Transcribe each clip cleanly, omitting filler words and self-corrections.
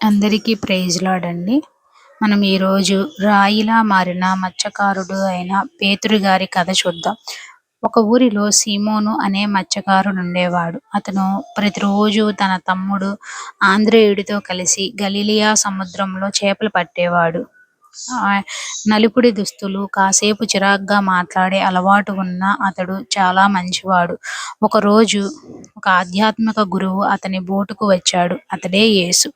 అందరికీ praise lord అండి. మనం ఈరోజు రాయిలా మారిన మత్స్యకారుడు అయిన పేతురు గారి కథ చూద్దాం. ఒక ఊరిలో సీమోను అనే మత్స్యకారుడు ఉండేవాడు. అతను ప్రతిరోజు తన తమ్ముడు ఆంద్రేయుడితో కలిసి గలిలియా సముద్రంలో చేపలు పట్టేవాడు. నలుపుడి దుస్తులు, కాసేపు చిరాగ్గా మాట్లాడే అలవాటు ఉన్న అతడు చాలా మంచివాడు. ఒకరోజు ఒక ఆధ్యాత్మిక గురువు అతని బోటుకు వచ్చాడు. అతడే యేసు.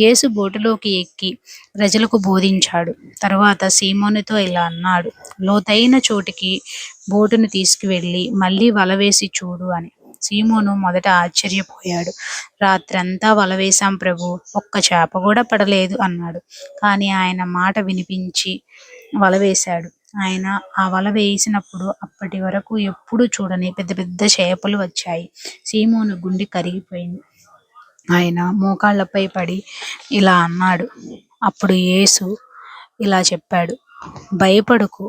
యేసు బోటులోకి ఎక్కి ప్రజలకు బోధించాడు. తరువాత సీమోనుతో ఇలా అన్నాడు, లోతైన చోటికి బోటును తీసుకువెళ్ళి మళ్ళీ వల వేసి చూడు అని. సీమోను మొదట ఆశ్చర్యపోయాడు. రాత్రంతా వల వేశాం ప్రభూ, ఒక్క చేప కూడా పడలేదు అన్నాడు. కానీ ఆయన మాట వినిపించి వల వేశాడు. ఆయన ఆ వల వేసినప్పుడు అప్పటి వరకు ఎప్పుడూ చూడని పెద్ద పెద్ద చేపలు వచ్చాయి. సీమోను గుండె కరిగిపోయింది. ఆయన మోకాళ్ళపై పడి ఇలా అన్నాడు. అప్పుడు యేసు ఇలా చెప్పాడు, భయపడకు,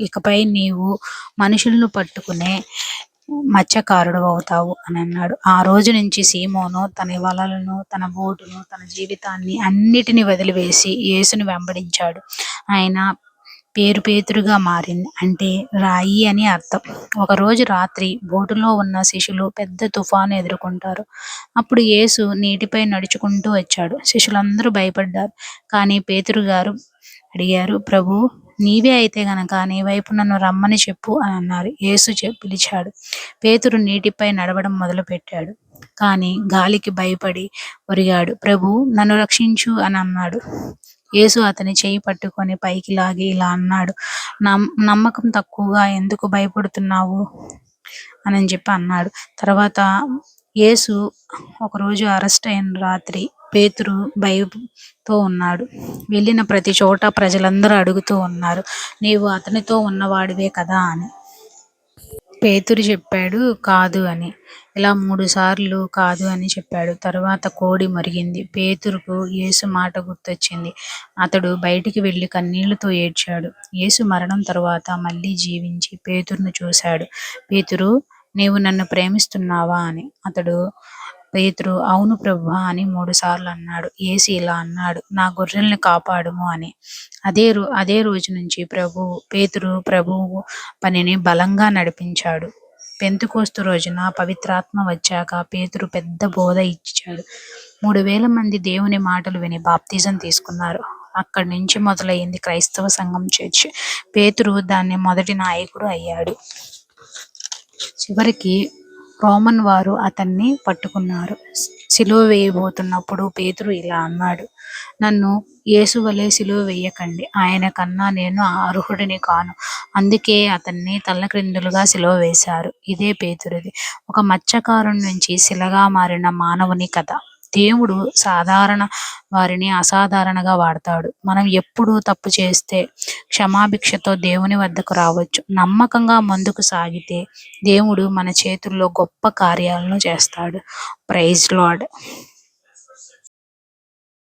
ఇకపై నీవు మనుషులను పట్టుకునే మత్స్యకారుడు అవుతావు అని అన్నాడు. ఆ రోజు నుంచి సీమోను తన వలలను, తన బోటును, తన జీవితాన్ని అన్నిటిని వదిలివేసి యేసుని వెంబడించాడు. ఆయన పేరు పేతురుగా మారింది, అంటే రాయి అని అర్థం. ఒకరోజు రాత్రి బోటులో ఉన్న శిష్యులు పెద్ద తుఫాను ఎదుర్కొంటారు. అప్పుడు యేసు నీటిపై నడుచుకుంటూ వచ్చాడు. శిష్యులందరూ భయపడ్డారు. కానీ పేతురు గారు అడిగారు, ప్రభు, నీవే అయితే గనక నీ వైపు నన్ను రమ్మని చెప్పు అని అన్నారు. యేసు పిలిచాడు. పేతురు నీటిపై నడవడం మొదలుపెట్టాడు. కానీ గాలికి భయపడి ఒరిగాడు. ప్రభు, నన్ను రక్షించు అని అన్నాడు. యేసు అతని చేయి పట్టుకొని పైకి లాగి ఇలా అన్నాడు, నమ్మకం తక్కువగా ఎందుకు భయపడుతున్నావు అని చెప్పి అన్నాడు. తర్వాత యేసు ఒకరోజు అరెస్ట్ అయిన రాత్రి పేతురు భయంతో ఉన్నాడు. వెళ్ళిన ప్రతి చోట ప్రజలందరూ అడుగుతూ ఉన్నారు, నీవు అతనితో ఉన్నవాడివే కదా అని. పేతురు చెప్పాడు, కాదు అని. ఇలా 3 సార్లు కాదు అని చెప్పాడు. తరువాత కోడి మొరిగింది. పేతురుకు యేసు మాట గుర్తొచ్చింది. అతడు బయటికి వెళ్ళి కన్నీళ్లతో ఏడ్చాడు. యేసు మరణం తరువాత మళ్ళీ జీవించి పేతురును చూశాడు. పేతురు, నీవు నన్ను ప్రేమిస్తున్నావా అని. పేతురు, అవును ప్రభువా అని 3 సార్లు అన్నాడు. యేసు ఇలా అన్నాడు, నా గొర్రెల్ని కాపాడుము అని. అదే రోజు నుంచి పేతురు ప్రభువు పనిని బలంగా నడిపించాడు. పెంతెకోస్తు రోజున పవిత్రాత్మ వచ్చాక పేతురు పెద్ద బోధ ఇచ్చాడు. 3000 మంది దేవుని మాటలు విని బాప్తిజం తీసుకున్నారు. అక్కడి నుంచి మొదలైంది క్రైస్తవ సంఘం చర్చ్. పేతురు దాని మొదటి నాయకుడు అయ్యాడు. చివరికి రోమన్ వారు అతన్ని పట్టుకున్నారు. సిలువ వేయబోతున్నప్పుడు పేతురు ఇలా అన్నాడు, నన్ను యేసు వలె సిలువ వేయకండి, ఆయన కన్నా నేను అర్హుడిని కాను. అందుకే అతన్ని తల్లక్రిందులుగా సిలువ వేశారు. ఇదే పేతురుది. ఒక మత్స్యకారుడి నుంచి శిలగా మారిన మానవుని కథ. దేవుడు సాధారణ వారిని అసాధారణంగా వాడతాడు. మనం ఎప్పుడు తప్పు చేస్తే క్షమాభిక్షతో దేవుని వద్దకు రావచ్చు. నమ్మకంగా ముందుకు సాగితే దేవుడు మన చేతుల్లో గొప్ప కార్యాలను చేస్తాడు. Praise lord.